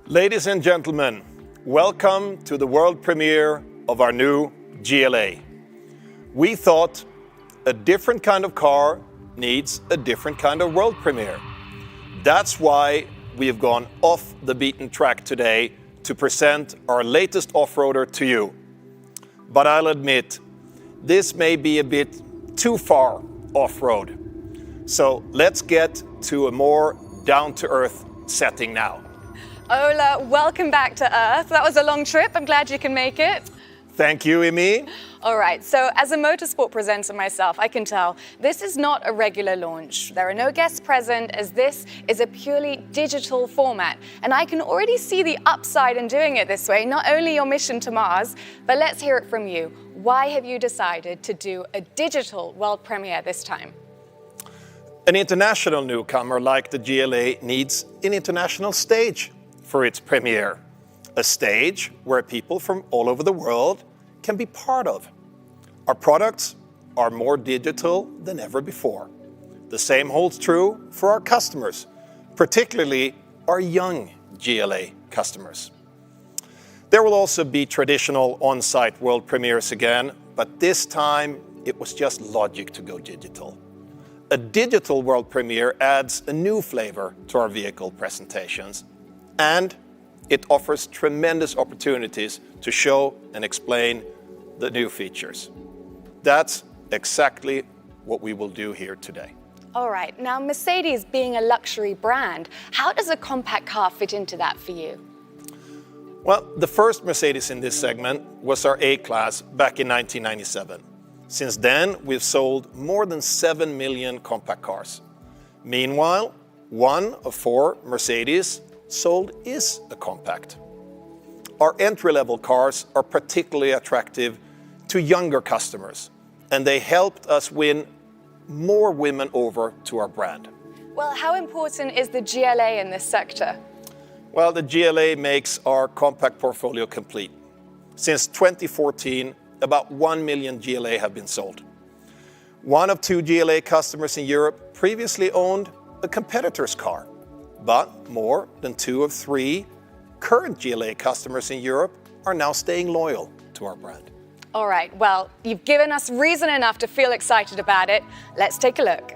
Ladies and gentlemen, welcome to the world premiere of our new GLA. We thought a different kind of car needs a different kind of world premiere. That's why we have gone off the beaten track today to present our latest off-roader to you. But I'll admit, this may be a bit too far off-road. So let's get to a more down-to-earth setting now. Ola, welcome back to Earth. That was a long trip. I'm glad you can make it. Thank you, Imi. All right, so as a motorsport presenter myself, I can tell this is not a regular launch. There are no guests present, as this is a purely digital format. And I can already see the upside in doing it this way, not only your mission to Mars, but let's hear it from you. Why have you decided to do a digital world premiere this time? An international newcomer like the GLA needs an international stage for its premiere. A stage where people from all over the world can be part of. Our products are more digital than ever before. The same holds true for our customers, particularly our young GLA customers. There will also be traditional on-site world premieres again, but this time it was just logic to go digital. A digital world premiere adds a new flavor to our vehicle presentations, and it offers tremendous opportunities to show and explain the new features. That's exactly what we will do here today. All right, now Mercedes being a luxury brand, how does a compact car fit into that for you? Well, the first Mercedes in this segment was our A-Class back in 1997. Since then, we've sold more than 7 million compact cars. Meanwhile, 1 of 4 Mercedes sold is a compact. Our entry-level cars are particularly attractive to younger customers, and they helped us win more women over to our brand. Well, how important is the GLA in this sector? Well, the GLA makes our compact portfolio complete. Since 2014, about 1 million GLA have been sold. 1 of 2 GLA customers in Europe previously owned a competitor's car, but more than 2 of 3 current GLA customers in Europe are now staying loyal to our brand. All right, well, you've given us reason enough to feel excited about it. Let's take a look.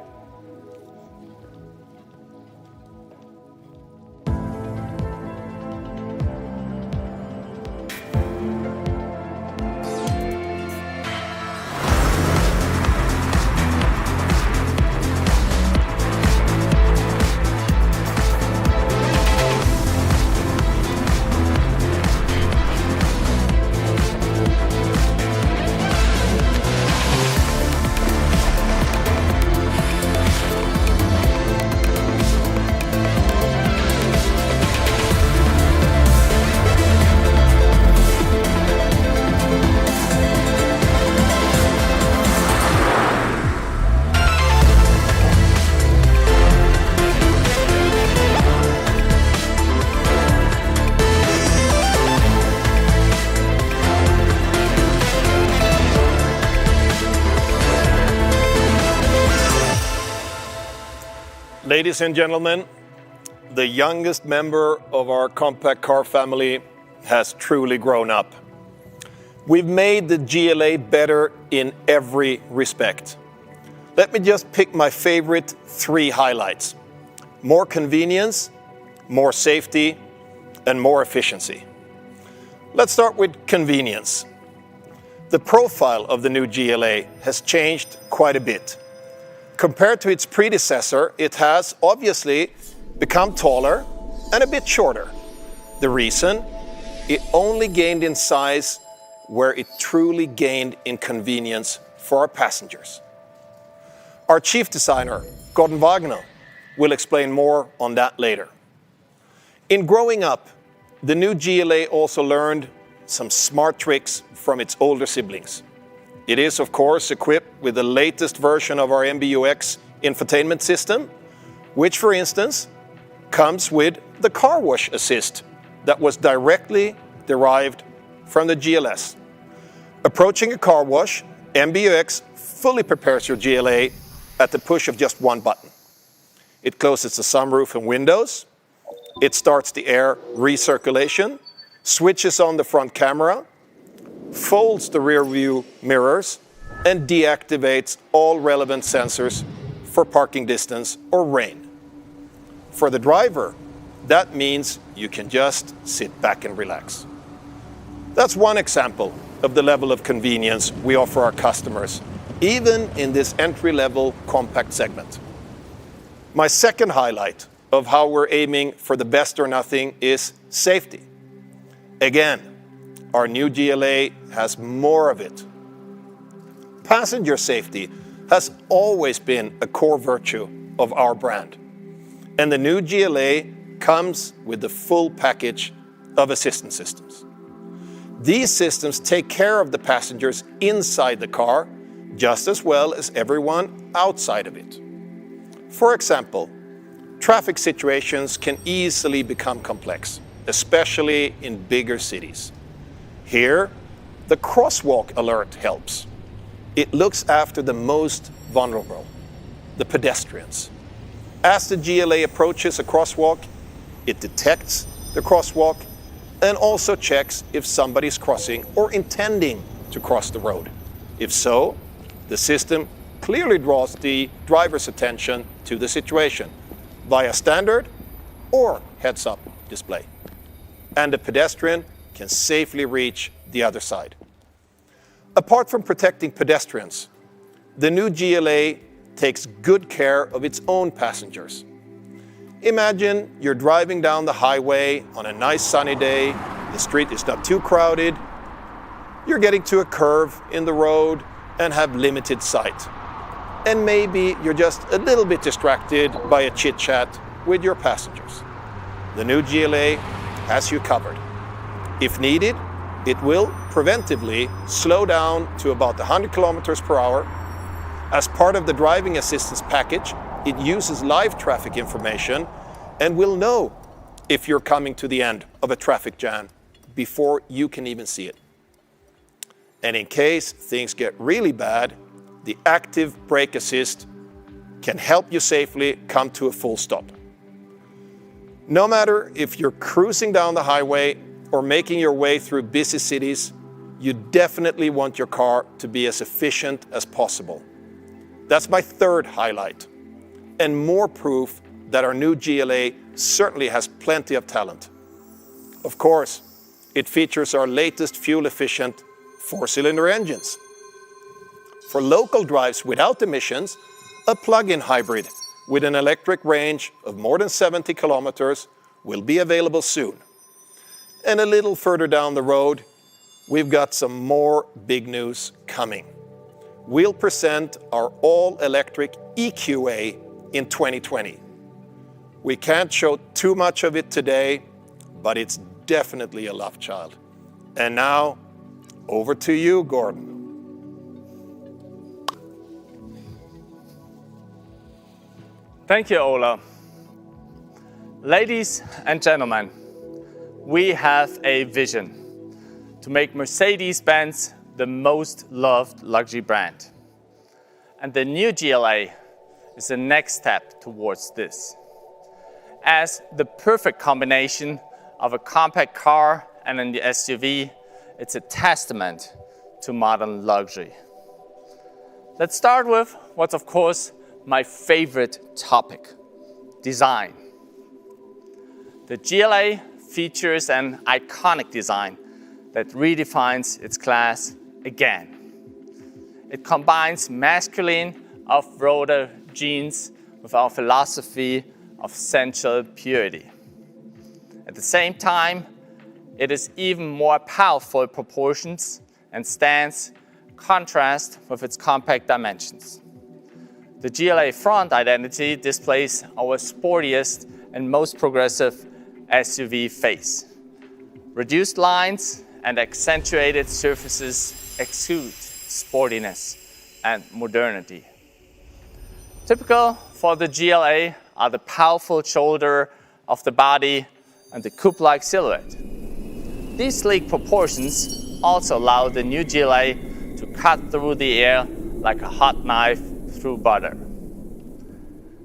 Ladies and gentlemen, the youngest member of our compact car family has truly grown up. We've made the GLA better in every respect. Let me just pick my favorite 3 highlights: more convenience, more safety, and more efficiency. Let's start with convenience. The profile of the new GLA has changed quite a bit. Compared to its predecessor, it has obviously become taller and a bit shorter. The reason? It only gained in size where it truly gained in convenience for our passengers. Our chief designer, Gordon Wagner, will explain more on that later. In growing up, the new GLA also learned some smart tricks from its older siblings. It is, of course, equipped with the latest version of our MBUX infotainment system, which, for instance, comes with the car wash assist that was directly derived from the GLS. Approaching a car wash, MBUX fully prepares your GLA at the push of just 1 button. It closes the sunroof and windows, It starts the air recirculation, switches on the front camera, folds the rear view mirrors, and deactivates all relevant sensors for parking distance or rain. For the driver, that means you can just sit back and relax. That's one example of the level of convenience we offer our customers, even in this entry-level compact segment. My second highlight of how we're aiming for the best or nothing is safety. Again, our new GLA has more of it. Passenger safety has always been a core virtue of our brand, and the new GLA comes with the full package of assistance systems. These systems take care of the passengers inside the car just as well as everyone outside of it. For example, traffic situations can easily become complex, especially in bigger cities. Here, the crosswalk alert helps. It looks after the most vulnerable, the pedestrians. As the GLA approaches a crosswalk, it detects the crosswalk and also checks if somebody's crossing or intending to cross the road. If so, the system clearly draws the driver's attention to the situation via standard or heads-up display. And the pedestrian can safely reach the other side. Apart from protecting pedestrians, the new GLA takes good care of its own passengers. Imagine you're driving down the highway on a nice sunny day, the street is not too crowded, you're getting to a curve in the road and have limited sight. And maybe you're just a little bit distracted by a chit-chat with your passengers. The new GLA has you covered. If needed, it will preventively slow down to about 100 kilometers per hour. As part of the driving assistance package, it uses live traffic information and will know if you're coming to the end of a traffic jam before you can even see it. And in case things get really bad, the active brake assist can help you safely come to a full stop. No matter if you're cruising down the highway or making your way through busy cities, you definitely want your car to be as efficient as possible. That's my third highlight, and more proof that our new GLA certainly has plenty of talent. Of course, it features our latest fuel-efficient four-cylinder engines. For local drives without emissions, a plug-in hybrid with an electric range of more than 70 kilometers will be available soon. And a little further down the road, we've got some more big news coming. We'll present our all-electric EQA in 2020. We can't show too much of it today, but it's definitely a love child. And now, over to you, Gordon. Thank you, Ola. Ladies and gentlemen, we have a vision to make Mercedes-Benz the most loved luxury brand. And the new GLA is the next step towards this. As the perfect combination of a compact car and an SUV, it's a testament to modern luxury. Let's start with what's of course my favorite topic, design. The GLA features an iconic design that redefines its class again. It combines masculine off-roader genes with our philosophy of sensual purity. At the same time, it is even more powerful proportions and stands in contrast with its compact dimensions. The GLA front identity displays our sportiest and most progressive SUV face. Reduced lines and accentuated surfaces exude sportiness and modernity. Typical for the GLA are the powerful shoulder of the body and the coupe-like silhouette. These sleek proportions also allow the new GLA to cut through the air like a hot knife through butter.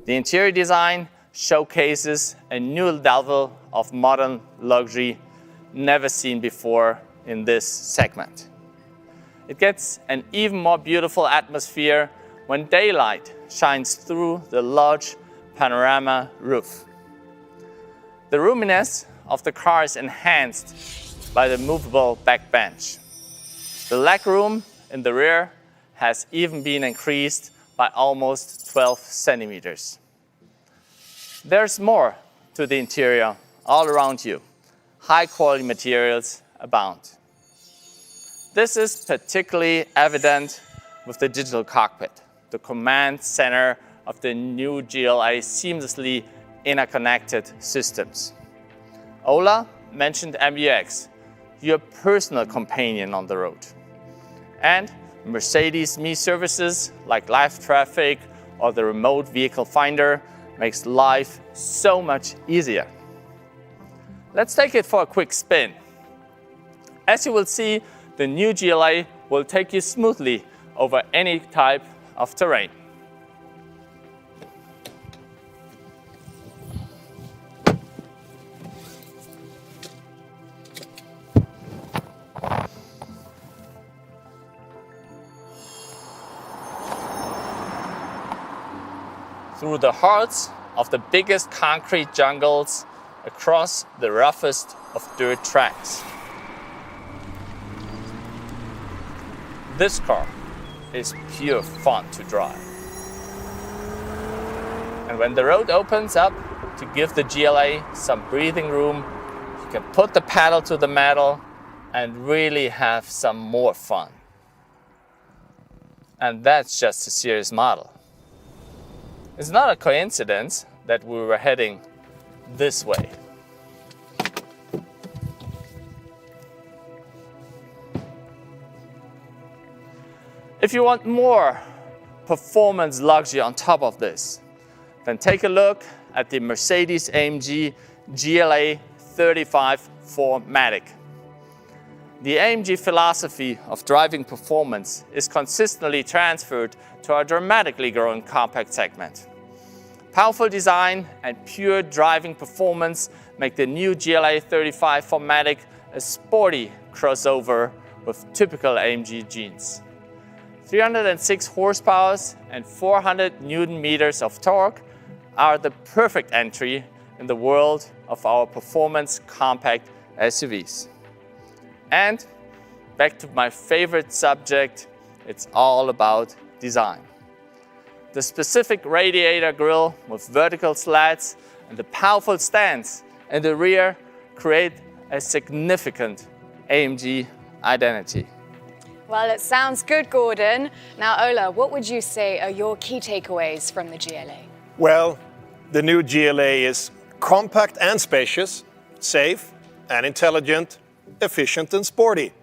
The interior design showcases a new level of modern luxury never seen before in this segment. It gets an even more beautiful atmosphere when daylight shines through the large panorama roof. The roominess of the car is enhanced by the movable back bench. The legroom in the rear has even been increased by almost 12 centimeters. There's more to the interior all around you. High quality materials abound. This is particularly evident with the digital cockpit, the command center of the new GLA seamlessly interconnected systems. Ola mentioned MBUX, your personal companion on the road. And Mercedes Me services like live traffic or the remote vehicle finder makes life so much easier. Let's take it for a quick spin. As you will see, the new GLA will take you smoothly over any type of terrain. Through the hearts of the biggest concrete jungles, across the roughest of dirt tracks. This car is pure fun to drive. And when the road opens up to give the GLA some breathing room, you can put the pedal to the metal and really have some more fun. And that's just a serious model. It's not a coincidence that we were heading this way. If you want more performance luxury on top of this, then take a look at the Mercedes-AMG GLA 35 4MATIC. The AMG philosophy of driving performance is consistently transferred to our dramatically growing compact segment. Powerful design and pure driving performance make the new GLA 35 4MATIC a sporty crossover with typical AMG genes. 306 horsepower and 400 Newton meters of torque are the perfect entry in the world of our performance compact SUVs. And back to my favorite subject, it's all about design. The specific radiator grille with vertical slats and the powerful stands in the rear create a significant AMG identity. Well, it sounds good, Gordon. Now, Ola, what would you say are your key takeaways from the GLA? Well, the new GLA is compact and spacious, safe and intelligent, efficient and sporty.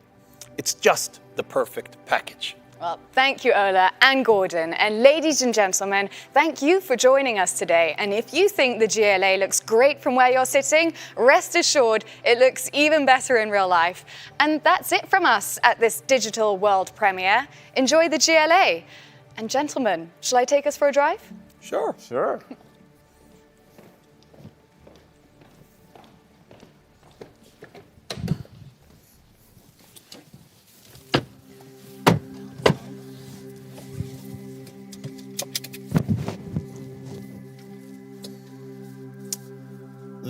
It's just the perfect package. Well, thank you, Ola and Gordon. And ladies and gentlemen, thank you for joining us today. And if you think the GLA looks great from where you're sitting, rest assured it looks even better in real life. And that's it from us at this digital world premiere. Enjoy the GLA. And gentlemen, shall I take us for a drive? Sure. Sure.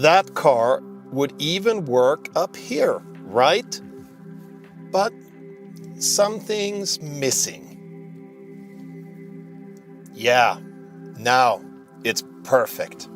That car would even work up here, right? But something's missing. Yeah, now it's perfect.